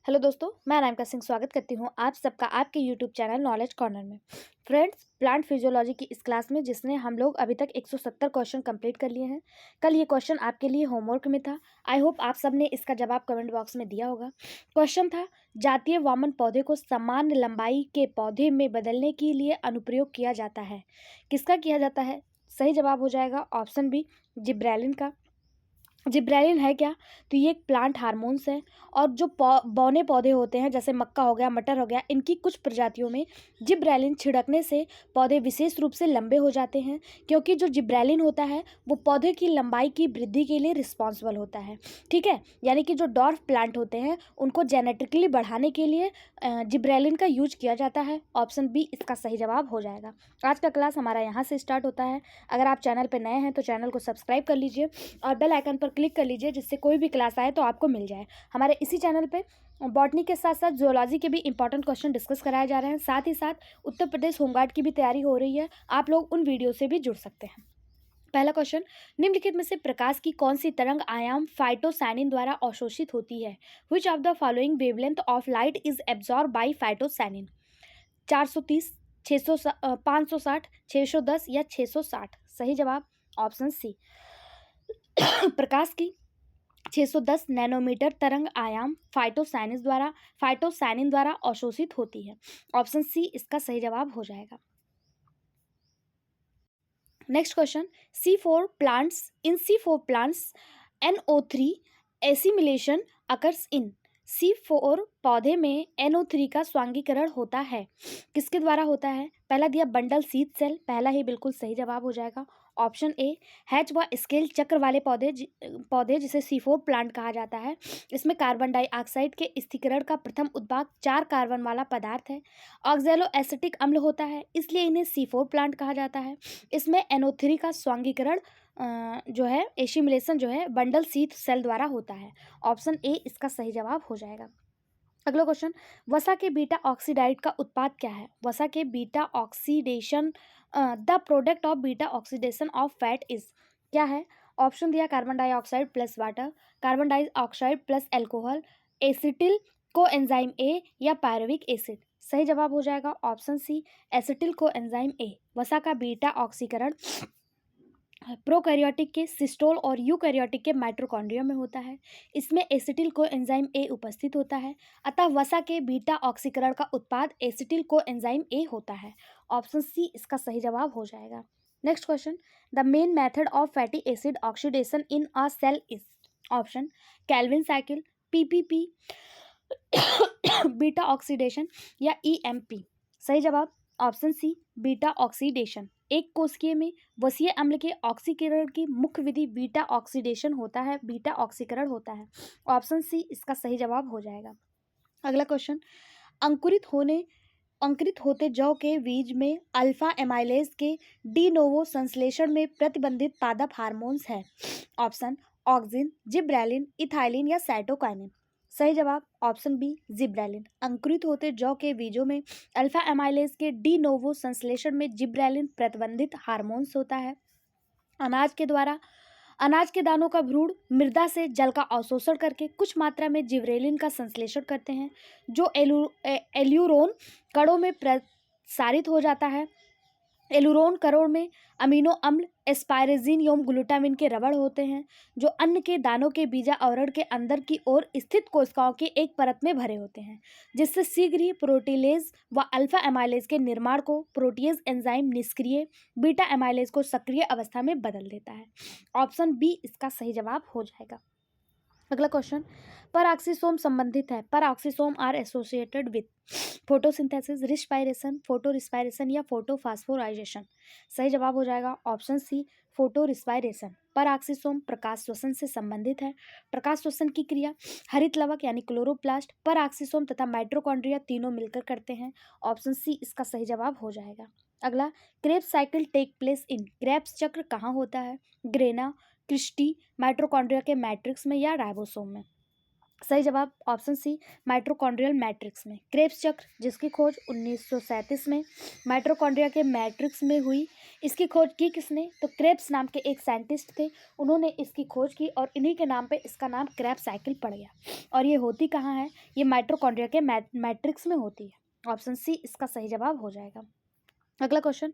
Hello दोस्तों, मैं अनामिका सिंह स्वागत करती हूँ आप सबका आपके यूट्यूब चैनल नॉलेज कॉर्नर में। फ्रेंड्स, प्लांट फिजियोलॉजी की इस क्लास में जिसने हम लोग अभी तक 170 क्वेश्चन कंप्लीट कर लिए हैं। कल ये क्वेश्चन आपके लिए होमवर्क में था। आई होप आप सब ने इसका जवाब कमेंट बॉक्स में दिया होगा। क्वेश्चन था, जातीय वामन पौधे को सामान्य लंबाई के पौधे में बदलने के लिए अनुप्रयोग किया जाता है। किसका किया जाता है? सही जवाब हो जाएगा ऑप्शन बी, जिब्रेलिन का। जिब्रेलिन है क्या? तो ये एक प्लांट हार्मोन्स है और जो बौने पौधे होते हैं जैसे मक्का हो गया, मटर हो गया, इनकी कुछ प्रजातियों में जिब्रेलिन छिड़कने से पौधे विशेष रूप से लंबे हो जाते हैं, क्योंकि जो जिब्रेलिन होता है वो पौधे की लंबाई की वृद्धि के लिए रिस्पॉन्सिबल होता है। ठीक है, यानी कि जो डॉर्फ प्लांट होते हैं उनको जेनेटिकली बढ़ाने के लिए जिब्रेलिन का यूज किया जाता है। ऑप्शन बी इसका सही जवाब हो जाएगा। आज का क्लास हमारा यहाँ से स्टार्ट होता है। अगर आप चैनल पर नए हैं तो चैनल को सब्सक्राइब कर लीजिए और बेल आइकन पर क्लिक कर लीजिए, जिससे कोई भी क्लास आए तो आपको मिल जाए। हमारे इसी चैनल पे बॉटनी के साथ साथ जियोलॉजी के भी इंपॉर्टेंट क्वेश्चन डिस्कस कराए जा रहे हैं। साथ ही साथ उत्तर प्रदेश होमगार्ड की भी तैयारी हो रही है, आप लोग उन वीडियो से भी जुड़ सकते हैं। पहला क्वेश्चन, निम्नलिखित में से प्रकाश की कौन सी तरंग आयाम फाइटोसाइनिन द्वारा अवशोषित होती है? Which of the following wavelength of light is absorb by phytocyanin? 430, 600, 560, 610 या 660? सही जवाब ऑप्शन सी। प्रकाश की 610 नैनोमीटर तरंग आयाम फाइटोसाइनिन द्वारा अवशोषित होती है। ऑप्शन सी इसका सही जवाब हो जाएगा। Next question, C4 plants NO3 assimilation occurs in. C4 पौधे में NO3 का स्वांगीकरण होता है, किसके द्वारा होता है? पहला दिया बंडल सीड सेल, पहला ही बिल्कुल सही जवाब हो जाएगा। ऑप्शन ए, हैच व स्केल चक्र वाले पौधे जिसे C4 प्लांट कहा जाता है। इसमें कार्बन डाइऑक्साइड के स्थिरीकरण का प्रथम उत्पाद 4 कार्बन वाला पदार्थ है। ऑक्जेलो एसिटिक अम्ल होता है, इसलिए इन्हें C4 प्लांट कहा जाता है। इसमें NO3 का स्वांगीकरण जो है एसिमिलेशन जो है बंडल सीड सेल द्वारा होता है। ऑप्शन ए इसका सही जवाब हो जाएगा। अगला क्वेश्चन, वसा के बीटा ऑक्सीडाइड का उत्पाद क्या है? वसा के beta oxidation the product of beta oxidation of fat is, क्या है? ऑप्शन दिया carbon dioxide plus water, carbon dioxide plus alcohol, acetyl को एंजाइम ए या पायरुविक एसिड? सही जवाब हो जाएगा ऑप्शन सी, एसिटिल को एंजाइम ए। वसा का बीटा ऑक्सीकरण प्रोकैरियोटिक के सिस्टोल और यूकैरियोटिक के माइटोकॉन्ड्रिया में होता है। इसमें एसिटिल को एंजाइम ए उपस्थित होता है, अतः वसा के बीटा ऑक्सीकरण का उत्पाद एसिटिल को एंजाइम ए होता है। ऑप्शन सी इसका सही जवाब हो जाएगा। Next question, the main method of fatty acid oxidation in a cell is. Option Calvin cycle, PPP, beta oxidation या EMP? सही जवाब ऑप्शन सी, बीटा ऑक्सीडेशन। एक कोशिकीय में वसीय अम्ल के ऑक्सीकरण की मुख्य विधि बीटा ऑक्सीडेशन होता है, बीटा ऑक्सीकरण होता है। ऑप्शन सी इसका सही जवाब हो जाएगा। अगला क्वेश्चन, अंकुरित होते जौ के बीज में अल्फा एमाइलेज के डी नोवो संश्लेषण में प्रतिबंधित पादप हार्मोन्स है। ऑप्शन ऑक्सिन, जिब्रेलिन, इथाइलिन या साइटोकाइनिन? सही जवाब ऑप्शन बी, जिब्रेलिन। अंकुरित होते जौ के बीजों में अल्फा एमाइलेज के डी नोवो संश्लेषण में जिब्रेलिन प्रतिबंधित हार्मोन्स होता है। अनाज के दानों का भ्रूण मृदा से जल का अवशोषण करके कुछ मात्रा में जिब्रेलिन का संश्लेषण करते हैं, जो एल्यूरोन कणों में प्रसारित हो जाता है। एलुरोन कणों में अमीनो अम्ल एस्पारेजिन एवं ग्लूटामिन के रबड़ होते हैं, जो अन्न के दानों के बीजा आवरण के अंदर की ओर स्थित कोशिकाओं की एक परत में भरे होते हैं, जिससे शीघ्र ही प्रोटीलेज व अल्फा एमाइलेज के निर्माण को प्रोटीएज एंजाइम निष्क्रिय बीटा एमाइलेज को सक्रिय अवस्था में बदल देता है। ऑप्शन बी इसका सही जवाब हो जाएगा। अगला क्वेश्चन, परऑक्सीसोम संबंधित है। Peroxisome are associated with photosynthesis, respiration, photorespiration या फोटो फास्फोराइजेशन? सही जवाब हो जाएगा option C, photorespiration. Peroxisome प्रकाश श्वसन से संबंधित है। प्रकाश श्वसन की क्रिया हरित लवक यानी क्लोरोप्लास्ट, परऑक्सीसोम तथा माइटोकॉन्ड्रिया तीनों मिलकर करते हैं। ऑप्शन सी इसका सही जवाब हो जाएगा। अगला, Krebs cycle take place in. Krebs चक्र कहाँ होता है? ग्रेना, क्रिस्टी, माइटोकॉन्ड्रिया के मैट्रिक्स में या राइबोसोम में? सही जवाब ऑप्शन सी, माइटोकॉन्ड्रियल मैट्रिक्स में। क्रेब्स चक्र जिसकी खोज 1937 में माइटोकॉन्ड्रिया के मैट्रिक्स में हुई, इसकी खोज की किसने? तो क्रेब्स नाम के एक साइंटिस्ट थे, उन्होंने इसकी खोज की और इन्हीं के नाम पे इसका नाम क्रेब्स साइकिल पड़ गया। और ये होती कहाँ है? ये माइटोकॉन्ड्रिया के मैट्रिक्स में होती है। ऑप्शन सी इसका सही जवाब हो जाएगा। अगला क्वेश्चन,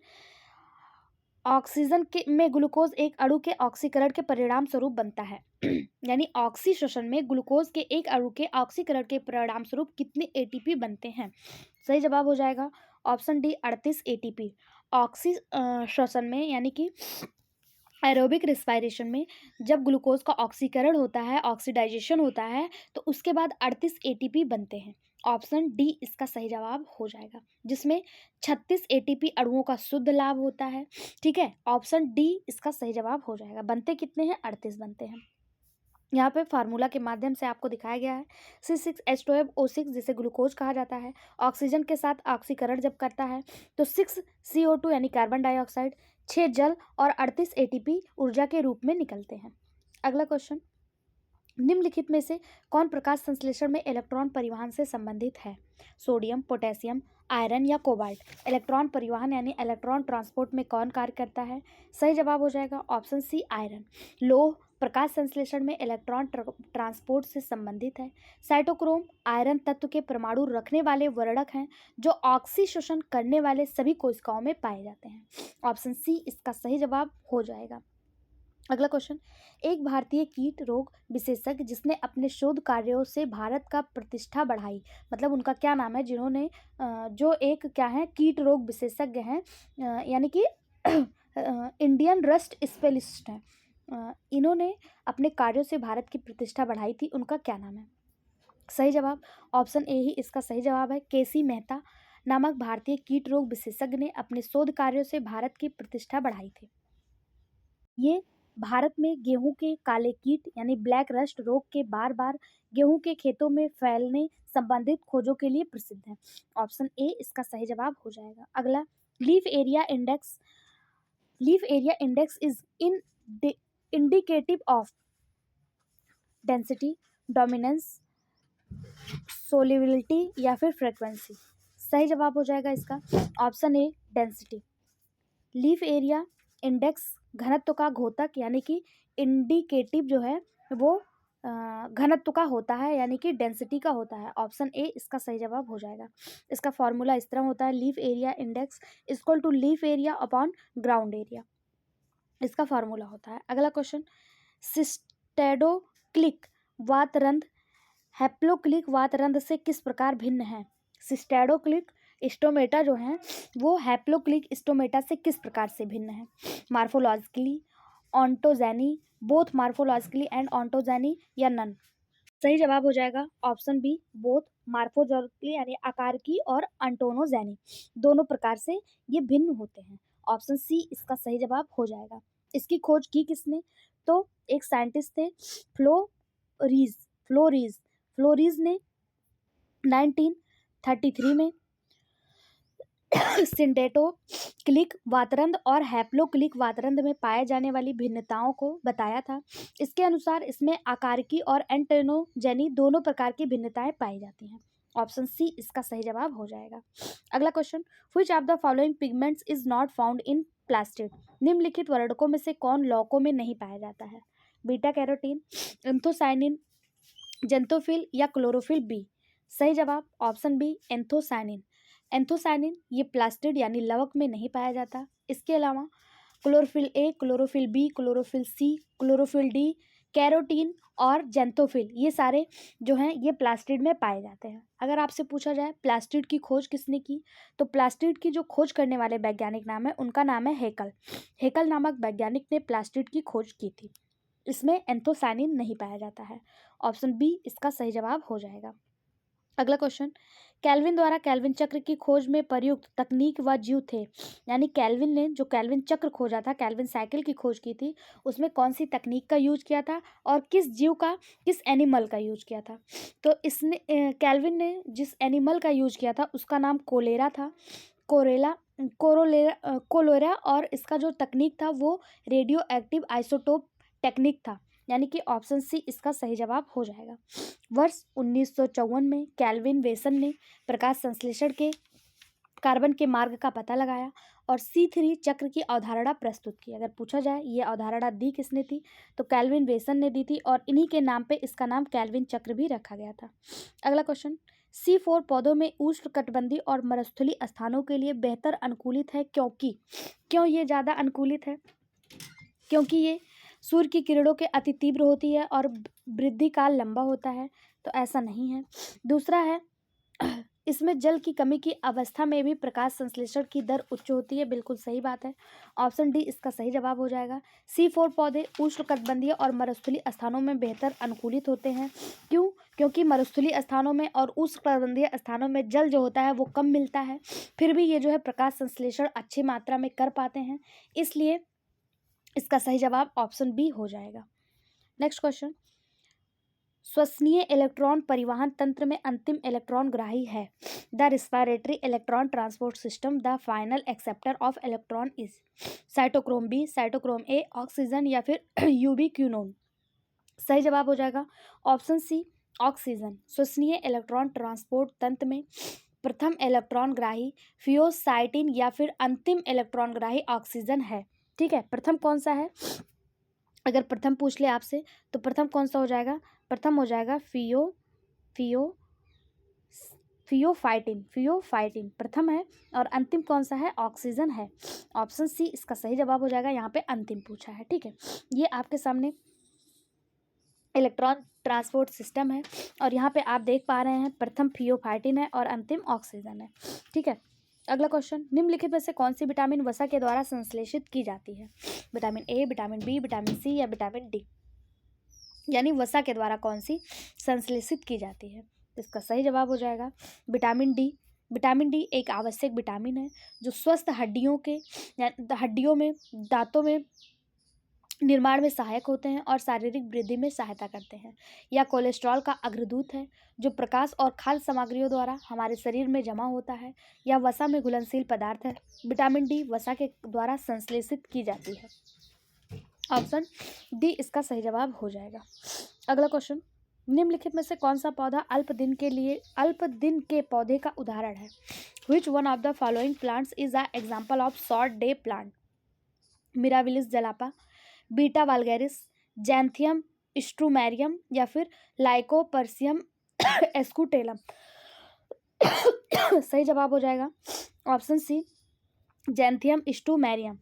ऑक्सीजन के में ग्लूकोज एक अणु के ऑक्सीकरण के परिणाम स्वरूप बनता है। यानी ऑक्सीशोषण में ग्लूकोज के एक अणु के ऑक्सीकरण के परिणाम स्वरूप कितने एटीपी बनते हैं? सही जवाब हो जाएगा ऑप्शन डी 38 एटीपी। ऑक्सीशोषण में यानी कि एरोबिक रेस्पिरेशन में जब ग्लूकोज का ऑक्सीकरण होता है, ऑक्सीडाइजेशन होता है, तो उसके बाद 38 एटीपी बनते हैं। ऑप्शन डी इसका सही जवाब हो जाएगा, जिसमें 36 एटीपी अणुओं का शुद्ध लाभ होता है। ठीक है, ऑप्शन डी इसका सही जवाब हो जाएगा। बनते कितने हैं? 38 बनते हैं। यहाँ पे फार्मूला के माध्यम से आपको दिखाया गया है C6H12O6 जिसे ग्लूकोज कहा जाता है, ऑक्सीजन के साथ ऑक्सीकरण जब करता है तो 6 CO2 यानी कार्बन डाइऑक्साइड, 6 जल और 38 एटीपी ऊर्जा के रूप में निकलते हैं। अगला क्वेश्चन, निम्नलिखित में से कौन प्रकाश संश्लेषण में इलेक्ट्रॉन परिवहन से संबंधित है? सोडियम, पोटेशियम, आयरन या कोबाल्ट? इलेक्ट्रॉन परिवहन यानी इलेक्ट्रॉन ट्रांसपोर्ट में कौन कार्य करता है? सही जवाब हो जाएगा ऑप्शन सी आयरन। लोह प्रकाश संश्लेषण में इलेक्ट्रॉन ट्रांसपोर्ट से संबंधित है। साइटोक्रोम आयरन तत्व के परमाणु रखने वाले वर्णक हैं जो ऑक्सीशोषण करने वाले सभी कोशिकाओं में पाए जाते हैं। ऑप्शन सी इसका सही जवाब हो जाएगा। अगला क्वेश्चन, एक भारतीय कीट रोग विशेषज्ञ जिसने अपने शोध कार्यों से भारत का प्रतिष्ठा बढ़ाई, मतलब उनका क्या नाम है? जिन्होंने जो एक क्या है कीट रोग विशेषज्ञ हैं, यानी कि इंडियन रस्ट स्पेशलिस्ट हैं, इन्होंने अपने कार्यों से भारत की प्रतिष्ठा बढ़ाई थी, उनका क्या नाम है? सही जवाब ऑप्शन ए ही इसका सही जवाब है। केसी मेहता नामक भारतीय कीट रोग विशेषज्ञ ने अपने शोध कार्यों से भारत की प्रतिष्ठा बढ़ाई थी। ये भारत में गेहूं के काले कीट यानी ब्लैक रस्ट रोग के बार बार गेहूं के खेतों में फैलने संबंधित खोजों के लिए प्रसिद्ध है। ऑप्शन ए इसका सही जवाब हो जाएगा। अगला, leaf area index. Leaf area index is indicative of density, dominance, solubility या फिर फ्रीक्वेंसी? सही जवाब हो जाएगा इसका option A density. Leaf area index घनत्व का घोतक यानी कि इंडिकेटिव जो है वो घनत्व का होता है, यानी कि डेंसिटी का होता है। ऑप्शन ए इसका सही जवाब हो जाएगा। इसका फॉर्मूला इस तरह होता है, leaf area index equal to leaf area upon ground area, इसका फॉर्मूला होता है। अगला क्वेश्चन, सिस्टेडोक्लिक वातरंध हैप्लोक्लिक वातरंध से किस प्रकार भिन्न है? सिस्टेडोक्लिक स्टोमेटा जो है वो हैप्लोक्लिक स्टोमेटा से किस प्रकार से भिन्न है? Morphologically, ontogeny, both morphologically and ontogeny या नन? सही जवाब हो जाएगा ऑप्शन बी बोथ मार्फोलॉजिकली यानी आकार की और अंटोनोजेनी, दोनों प्रकार से ये भिन्न होते हैं। ऑप्शन सी इसका सही जवाब हो जाएगा। इसकी खोज की किसने? तो एक साइंटिस्ट थे फ्लोरीज फ्लोरीज फ्लोरीज ने 1933 में सिंडेटोक्लिक वातरंध और हैप्लोक्लिक वातरंध में पाए जाने वाली भिन्नताओं को बताया था। इसके अनुसार इसमें आकारिकी और एंटेनोजेनी दोनों प्रकार की भिन्नताएं पाई जाती हैं। ऑप्शन सी इसका सही जवाब हो जाएगा। अगला question, which of the following pigments is not found in plastid? निम्नलिखित वर्णकों में से कौन लौकों में नहीं पाया जाता है? बीटा कैरोटीन, एंथोसाइनिन, जेंथोफिल या क्लोरोफिल बी? सही जवाब ऑप्शन बी एंथोसाइनिन। एंथोसाइनिन ये प्लास्टिड यानी लवक में नहीं पाया जाता। इसके अलावा chlorophyll A, chlorophyll B, chlorophyll C, chlorophyll D, carotene और जेंथोफिल ये सारे जो हैं ये प्लास्टिड में पाए जाते हैं। अगर आपसे पूछा जाए प्लास्टिड की खोज किसने की, तो प्लास्टिड की जो खोज करने वाले वैज्ञानिक नाम है उनका नाम है हेकल। हेकल नामक वैज्ञानिक ने प्लास्टिड की खोज की थी। इसमें एंथोसाइनिन नहीं पाया जाता है। ऑप्शन बी इसका सही जवाब हो जाएगा। अगला क्वेश्चन, कैल्विन द्वारा कैल्विन चक्र की खोज में प्रयुक्त तकनीक व जीव थे? यानी कैल्विन ने जो कैल्विन चक्र खोजा था, कैल्विन साइकिल की खोज की थी, उसमें कौन सी तकनीक का यूज किया था और किस जीव का, किस एनिमल का यूज किया था? तो इसने कैल्विन ने जिस एनिमल का यूज किया था उसका नाम कोलेरा था, कोलोरा, और इसका जो तकनीक था वो रेडियो एक्टिव आइसोटोप टेक्निक था। यानी कि ऑप्शन सी इसका सही जवाब हो जाएगा। वर्ष 1954 में कैल्विन वेसन ने प्रकाश संश्लेषण के कार्बन के मार्ग का पता लगाया और C3 चक्र की अवधारणा प्रस्तुत की। अगर पूछा जाए ये अवधारणा दी किसने थी, तो कैल्विन वेसन ने दी थी, और इन्हीं के नाम पे इसका नाम कैल्विन चक्र भी रखा गया था। अगला क्वेश्चन, C4 पौधों में उष्णकटिबंधीय और मरुस्थलीय स्थानों के लिए बेहतर अनुकूलित है, क्यों ये ज़्यादा अनुकूलित है? क्योंकि ये सूर्य की किरणों के अति तीव्र होती है और वृद्धि काल लंबा होता है, तो ऐसा नहीं है। दूसरा है इसमें जल की कमी की अवस्था में भी प्रकाश संश्लेषण की दर उच्च होती है। बिल्कुल सही बात है, ऑप्शन डी इसका सही जवाब हो जाएगा। C4 पौधे उष्णकटिबंधीय और मरुस्थलीय स्थानों में बेहतर अनुकूलित होते हैं। क्यों? क्योंकि मरुस्थलीय स्थानों में और उष्णकटिबंधीय स्थानों में जल जो होता है वो कम मिलता है, फिर भी ये जो है प्रकाश संश्लेषण अच्छी मात्रा में कर पाते हैं, इसलिए इसका सही जवाब ऑप्शन बी हो जाएगा। नेक्स्ट क्वेश्चन, श्वसनीय इलेक्ट्रॉन परिवहन तंत्र में अंतिम इलेक्ट्रॉन ग्राही है। The respiratory electron transport system the final acceptor of electron is cytochrome B, cytochrome A, oxygen या फिर यूबिक्विनोन। सही जवाब हो जाएगा ऑप्शन सी, ऑक्सीजन। श्वसनीय इलेक्ट्रॉन ट्रांसपोर्ट तंत्र में प्रथम इलेक्ट्रॉन ग्राही फियोसाइटिन या फिर अंतिम इलेक्ट्रॉन ग्राही ऑक्सीजन है। ठीक है, प्रथम कौन सा है? अगर प्रथम पूछ ले आपसे तो प्रथम कौन सा हो जाएगा? प्रथम हो जाएगा फियोफाइटिन प्रथम है, और अंतिम कौन सा है? ऑक्सीजन है। ऑप्शन सी इसका सही जवाब हो जाएगा, यहाँ पे अंतिम पूछा है। ठीक है, ये आपके सामने इलेक्ट्रॉन ट्रांसपोर्ट सिस्टम है, और यहाँ पे आप देख पा रहे हैं प्रथम फियोफाइटिन है और अंतिम ऑक्सीजन है। ठीक है, अगला क्वेश्चन, निम्नलिखित में से कौन सी विटामिन वसा के द्वारा संश्लेषित की जाती है? Vitamin A, vitamin B, vitamin C या विटामिन डी, यानी वसा के द्वारा कौन सी संश्लेषित की जाती है? इसका सही जवाब हो जाएगा विटामिन डी। विटामिन डी एक आवश्यक विटामिन है जो स्वस्थ हड्डियों में, दांतों में निर्माण में सहायक होते हैं और शारीरिक वृद्धि में सहायता करते हैं। यह कोलेस्ट्रॉल का अग्रदूत है जो प्रकाश और खाद्य सामग्रियों द्वारा हमारे शरीर में जमा होता है। यह वसा में घुलनशील पदार्थ है। विटामिन डी वसा के द्वारा संश्लेषित की जाती है। ऑप्शन डी इसका सही जवाब हो जाएगा। अगला क्वेश्चन, निम्नलिखित में से कौन सा पौधा अल्प दिन के पौधे का उदाहरण है? Which one of the following plants is a example of short day plant? Mirabilis jalapa, Beta vulgaris, Xanthium strumarium या फिर लाइकोपर्सियम एस्कुटेलम। सही जवाब हो जाएगा ऑप्शन सी, जैंथियम स्ट्रूमेरियम।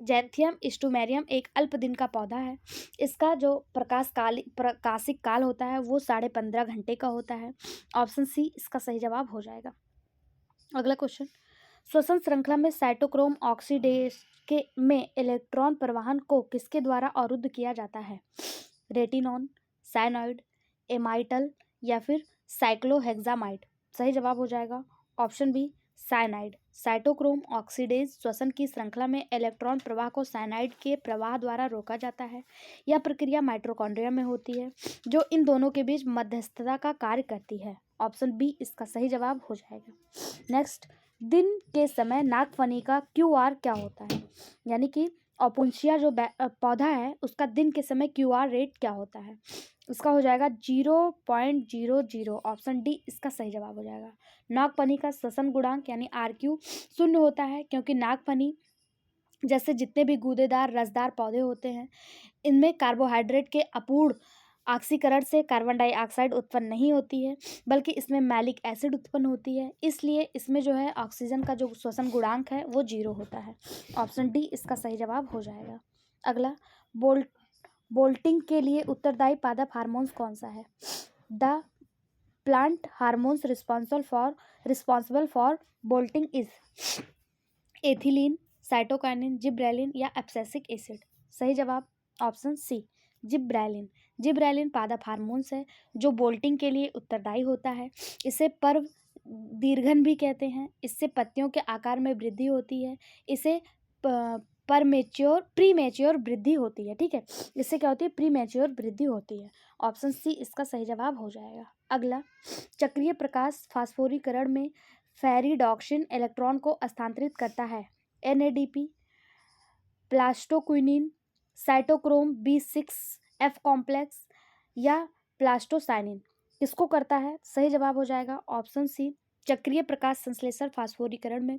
जैंथियम स्ट्रूमेरियम एक अल्प दिन का पौधा है। इसका जो प्रकाशिक काल होता है वो 15.5 घंटे का होता है। ऑप्शन सी इसका सही जवाब हो जाएगा। अगला क्वेश्चन, श्वसन श्रृंखला में साइटोक्रोम ऑक्सीडेज में इलेक्ट्रॉन प्रवाहन को किसके द्वारा अवरुद्ध किया जाता है? रेटिनॉन, साइनाइड, एमाइटल या फिर साइक्लोहेक्सामाइड। सही जवाब हो जाएगा option B, cyanide. Cytochrome oxidase श्वसन की श्रृंखला में इलेक्ट्रॉन प्रवाह को साइनाइड के प्रवाह द्वारा रोका जाता है। यह प्रक्रिया माइटोकॉन्ड्रिया में होती है जो इन दोनों के बीच मध्यस्थता का कार्य करती है। ऑप्शन बी इसका सही जवाब हो जाएगा। नेक्स्ट, दिन के समय नागफनी का QR क्या होता है? यानी कि ऑपुंशिया जो पौधा है उसका दिन के समय QR रेट क्या होता है? इसका हो जाएगा 0.00। ऑप्शन डी इसका सही जवाब हो जाएगा। नागफनी का श्वसन गुणांक यानी RQ 0 होता है, क्योंकि नागफनी जैसे जितने भी गूदेदार रसदार पौधे होते हैं इनमें कार्बोहाइड्रेट के अपूर्ण ऑक्सीकरण से कार्बन डाइऑक्साइड उत्पन्न नहीं होती है, बल्कि इसमें मैलिक एसिड उत्पन्न होती है। इसलिए इसमें जो है ऑक्सीजन का जो श्वसन गुणांक है वो 0 होता है। ऑप्शन डी इसका सही जवाब हो जाएगा। अगला, बोल्टिंग के लिए उत्तरदायी पादप हार्मोन्स कौन सा है? The plant hormones responsible for bolting is ethylene, cytokinin, gibberellin या एब्सिसिक एसिड। सही जवाब ऑप्शन सी, जिब्रेलिन। जिब्रेलिन पादप हार्मोन्स है जो बोल्टिंग के लिए उत्तरदायी होता है। इसे पर्व दीर्घन भी कहते हैं। इससे पत्तियों के आकार में वृद्धि होती है। इसे प्रीमेच्योर वृद्धि होती है। ठीक है, इससे क्या होती है? प्रीमेच्योर वृद्धि होती है। ऑप्शन सी इसका सही जवाब हो जाएगा। अगला, चक्रीय प्रकाश फास्फोरीकरण में फेरिडॉक्सिन इलेक्ट्रॉन को स्थानांतरित करता है। NADP, प्लास्टोक्विनिन, साइटोक्रोम B6F कॉम्प्लेक्स या प्लास्टोसाइनिन। किसको करता है? सही जवाब हो जाएगा ऑप्शन सी, चक्रीय प्रकाश संश्लेषण फास्फोरीकरण में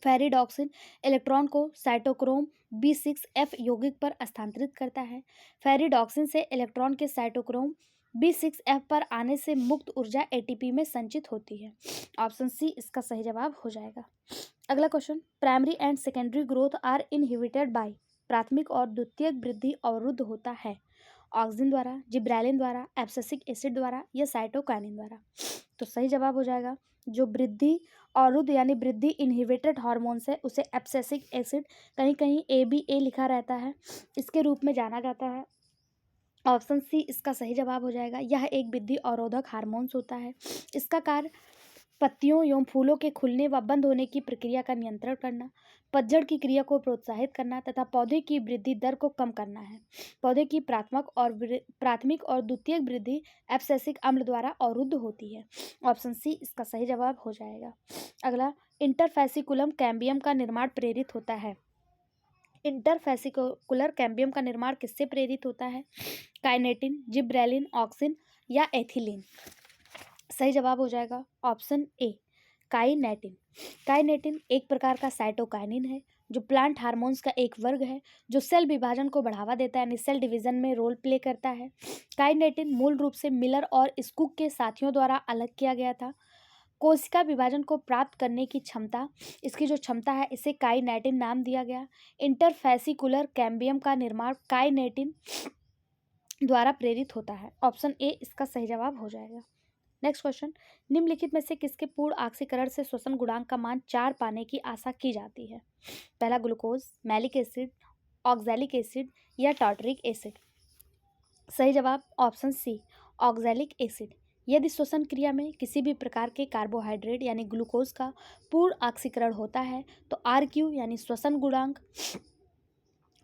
फेरिडॉक्सिन इलेक्ट्रॉन को साइटोक्रोम B6F यौगिक पर स्थानांतरित करता है। फेरिडॉक्सिन से इलेक्ट्रॉन के साइटोक्रोम B6F पर आने से मुक्त ऊर्जा ATP में संचित होती है। ऑप्शन सी इसका सही जवाब हो जाएगा। अगला question, primary and secondary growth are inhibited by, प्राथमिक और द्वितीयक वृद्धि अवरुद्ध होता है ऑक्सिन द्वारा, जिब्रेलिन द्वारा, एब्सिसिक एसिड द्वारा या साइटोकाइनिन द्वारा। तो सही जवाब हो जाएगा जो वृद्धि अवरुद्ध यानी वृद्धि इनहिबिटेड हार्मोन्स है उसे एब्सिसिक एसिड, कहीं कहीं ABA लिखा रहता है, इसके रूप में जाना जाता है। ऑप्शन सी इसका सही जवाब हो जाएगा। यह एक वृद्धि अवरोधक हार्मोन्स होता है। इसका कार्य पत्तियों एवं फूलों के खुलने व बंद होने की प्रक्रिया का नियंत्रण करना, पतझड़ की क्रिया को प्रोत्साहित करना तथा पौधे की वृद्धि दर को कम करना है। पौधे की प्राथमिक और द्वितीयक वृद्धि एब्सिसिक अम्ल द्वारा अवरुद्ध होती है। ऑप्शन सी इसका सही जवाब हो जाएगा। अगला, इंटरफेसिकुलम कैम्बियम का निर्माण प्रेरित होता है। इंटरफेसिकुलर कैम्बियम का निर्माण किससे प्रेरित होता है? काइनेटिन, जिब्रेलिन, ऑक्सिन या एथिलीन। सही जवाब हो जाएगा ऑप्शन ए, काइनेटिन। काइनेटिन एक प्रकार का साइटोकाइनिन है जो प्लांट हार्मोन्स का एक वर्ग है जो सेल विभाजन को बढ़ावा देता है यानी सेल डिवीजन में रोल प्ले करता है। काइनेटिन मूल रूप से मिलर और स्कूक के साथियों द्वारा अलग किया गया था। कोशिका विभाजन को प्राप्त करने की क्षमता, इसकी जो क्षमता है इसे काइनेटिन नाम दिया गया। इंटरफेसिकुलर कैम्बियम का निर्माण काइनेटिन द्वारा प्रेरित होता है। ऑप्शन ए इसका सही जवाब हो जाएगा। नेक्स्ट क्वेश्चन, निम्नलिखित में से किसके पूर्ण ऑक्सीकरण से श्वसन गुणांक का मान 4 पाने की आशा की जाती है? पहला glucose, malic acid, oxalic acid या टार्टरिक एसिड। सही जवाब ऑप्शन सी, ऑक्सैलिक एसिड। यदि श्वसन क्रिया में किसी भी प्रकार के कार्बोहाइड्रेट यानी ग्लूकोज का पूर्ण ऑक्सीकरण होता है तो RQ यानी श्वसन गुणांक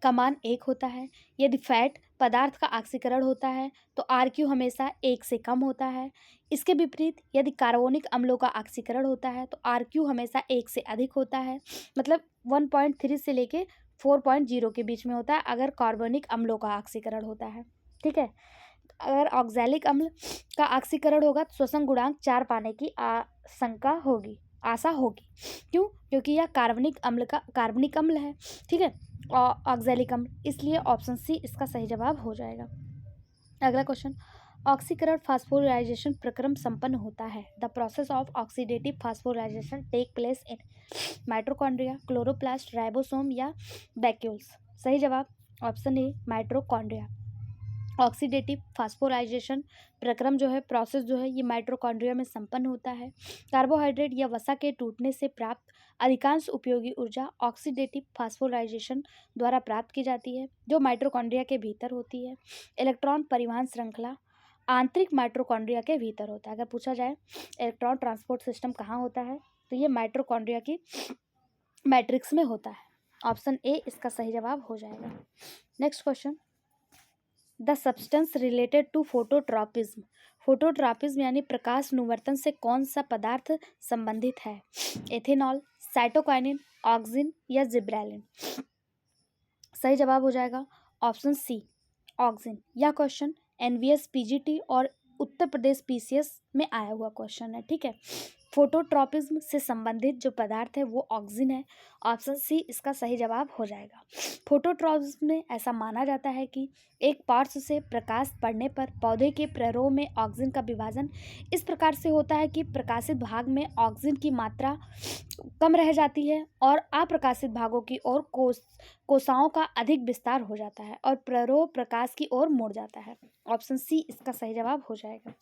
का मान 1 होता है। यदि फैट पदार्थ का ऑक्सीकरण होता है तो RQ हमेशा 1 से कम होता है। इसके विपरीत यदि कार्बोनिक अम्लों का ऑक्सीकरण होता है तो RQ हमेशा 1 से अधिक होता है, मतलब 1.3 से लेके 4.0 के बीच में होता है अगर कार्बोनिक अम्लों का ऑक्सीकरण होता है। ठीक है, अगर ऑक्सैलिक अम्ल का ऑक्सीकरण होगा तो श्वसन गुणांक 4 पाने की आशा होगी। क्यों? क्योंकि यह कार्बनिक अम्ल है। ठीक है, ऑक्सैलिक अम्ल, इसलिए ऑप्शन सी इसका सही जवाब हो जाएगा। अगला क्वेश्चन, ऑक्सीकरण फास्फोराइलेशन प्रक्रम संपन्न होता है। The process of oxidative phosphorylation take place in mitochondria, chloroplast, ribosome या वैक्यूल्स। सही जवाब option A, mitochondria. Oxidative phosphorylation प्रक्रम जो है, प्रोसेस जो है, ये माइटोकॉन्ड्रिया में संपन्न होता है। कार्बोहाइड्रेट या वसा के टूटने से प्राप्त अधिकांश उपयोगी ऊर्जा ऑक्सीडेटिव फास्फोराइजेशन द्वारा प्राप्त की जाती है जो माइटोकॉन्ड्रिया के भीतर होती है। इलेक्ट्रॉन परिवहन श्रृंखला आंतरिक माइटोकॉन्ड्रिया के भीतर होता है। अगर पूछा जाए इलेक्ट्रॉन ट्रांसपोर्ट सिस्टम कहाँ होता है तो ये माइटोकॉन्ड्रिया की मैट्रिक्स में होता है। ऑप्शन ए इसका सही जवाब हो जाएगा। Next question, the substance related to phototropism. Phototropism यानी प्रकाश अनुवर्तन से कौन सा पदार्थ संबंधित है? एथेनॉल, साइटोकाइनिन, ऑक्सिन या जिब्रेलिन। सही जवाब हो जाएगा ऑप्शन सी, ऑक्सिन। यह क्वेश्चन NVS PGT और उत्तर प्रदेश PCS में आया हुआ क्वेश्चन है। ठीक है, फोटोट्रॉपिज्म से संबंधित जो पदार्थ है वो ऑक्सिन है। ऑप्शन सी इसका सही जवाब हो जाएगा। फोटोट्रॉपिज्म में ऐसा माना जाता है कि एक पार्श्व से प्रकाश पड़ने पर पौधे के प्ररोह में ऑक्सिन का विभाजन इस प्रकार से होता है कि प्रकाशित भाग में ऑक्सिन की मात्रा कम रह जाती है और अप्रकाशित भागों की ओर कोशिकाओं का अधिक विस्तार हो जाता है और प्ररोह प्रकाश की ओर मुड़ जाता है। ऑप्शन सी इसका सही जवाब हो जाएगा।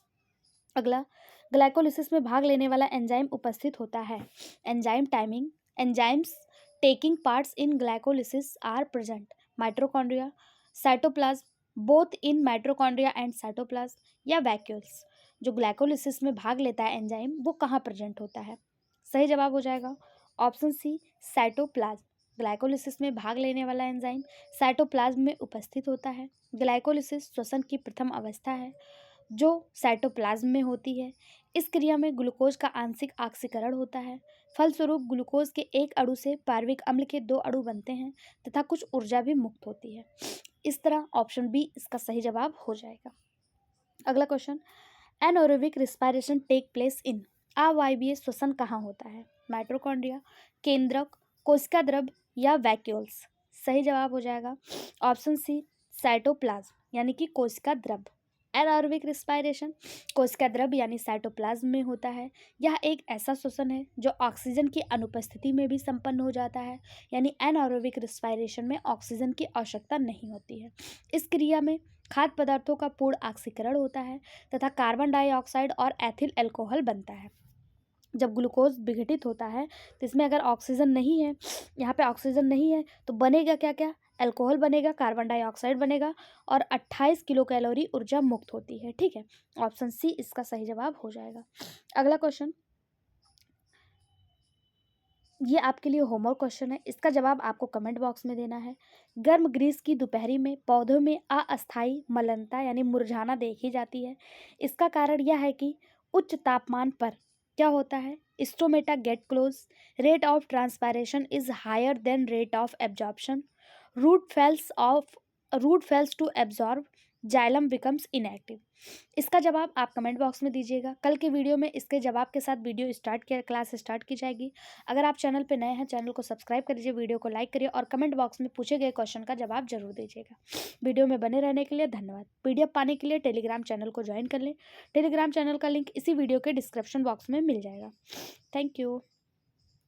अगला, ग्लाइकोलिसिस में भाग लेने वाला एंजाइम उपस्थित होता है। Enzyme timing, enzymes taking parts in glycolysis are present mitochondria, cytoplasm, both in mitochondria and cytoplasm या वैक्यूल्स। जो ग्लाइकोलिसिस में भाग लेता है एंजाइम वो कहाँ प्रेजेंट होता है? सही जवाब हो जाएगा ऑप्शन सी, साइटोप्लाज्म। ग्लाइकोलिसिस में भाग लेने वाला एंजाइम साइटोप्लाज्म में उपस्थित होता है। ग्लाइकोलिसिस श्वसन की प्रथम अवस्था है जो साइटोप्लाज्म में होती है। इस क्रिया में ग्लूकोज का आंशिक ऑक्सीकरण होता है। फलस्वरूप ग्लूकोज के एक अणु से पार्विक अम्ल के 2 अणु बनते हैं तथा कुछ ऊर्जा भी मुक्त होती है। इस तरह ऑप्शन बी इसका सही जवाब हो जाएगा। अगला question, anaerobic respiration take place in. अवायवीय श्वसन कहाँ होता है? माइटोकॉन्ड्रिया, केंद्रक, कोशिका द्रव या वैक्यूल्स? सही जवाब हो जाएगा ऑप्शन सी साइटोप्लाज्म यानी कि कोशिका द्रव। एनारोबिक रिस्पायरेशन कोशिका द्रव यानी साइटोप्लाज्म में होता है। यह एक ऐसा श्वसन है जो ऑक्सीजन की अनुपस्थिति में भी संपन्न हो जाता है, यानी एनारोबिक रिस्पायरेशन में ऑक्सीजन की आवश्यकता नहीं होती है। इस क्रिया में खाद्य पदार्थों का पूर्ण ऑक्सीकरण होता है तथा कार्बन डाइऑक्साइड और एथिल अल्कोहल बनता है। जब ग्लूकोज विघटित होता है तो इसमें अगर ऑक्सीजन नहीं है, यहाँ पे ऑक्सीजन नहीं है, तो बनेगा क्या क्या? अल्कोहल बनेगा, कार्बन डाइऑक्साइड बनेगा और 28 किलो कैलोरी ऊर्जा मुक्त होती है। ठीक है, ऑप्शन सी इसका सही जवाब हो जाएगा। अगला क्वेश्चन, ये आपके लिए होमवर्क क्वेश्चन है, इसका जवाब आपको कमेंट बॉक्स में देना है। गर्म ग्रीष्म की दोपहरी में पौधों में अस्थायी मलनता यानी मुरझाना देखी जाती है। इसका कारण यह है कि उच्च तापमान पर क्या होता है? Stomata get close, rate of transpiration is higher than rate of absorption, root fails to absorb, xylem becomes inactive. इसका जवाब आप कमेंट बॉक्स में दीजिएगा। कल के वीडियो में इसके जवाब के साथ क्लास स्टार्ट की जाएगी। अगर आप चैनल पर नए हैं, चैनल को सब्सक्राइब कर लीजिए, वीडियो को लाइक करिए और कमेंट बॉक्स में पूछे गए क्वेश्चन का जवाब जरूर दीजिएगा। वीडियो में बने रहने के लिए धन्यवाद। PDF पाने के लिए टेलीग्राम चैनल को ज्वाइन कर लें। टेलीग्राम चैनल का लिंक इसी वीडियो के डिस्क्रिप्शन बॉक्स में मिल जाएगा। Thank you.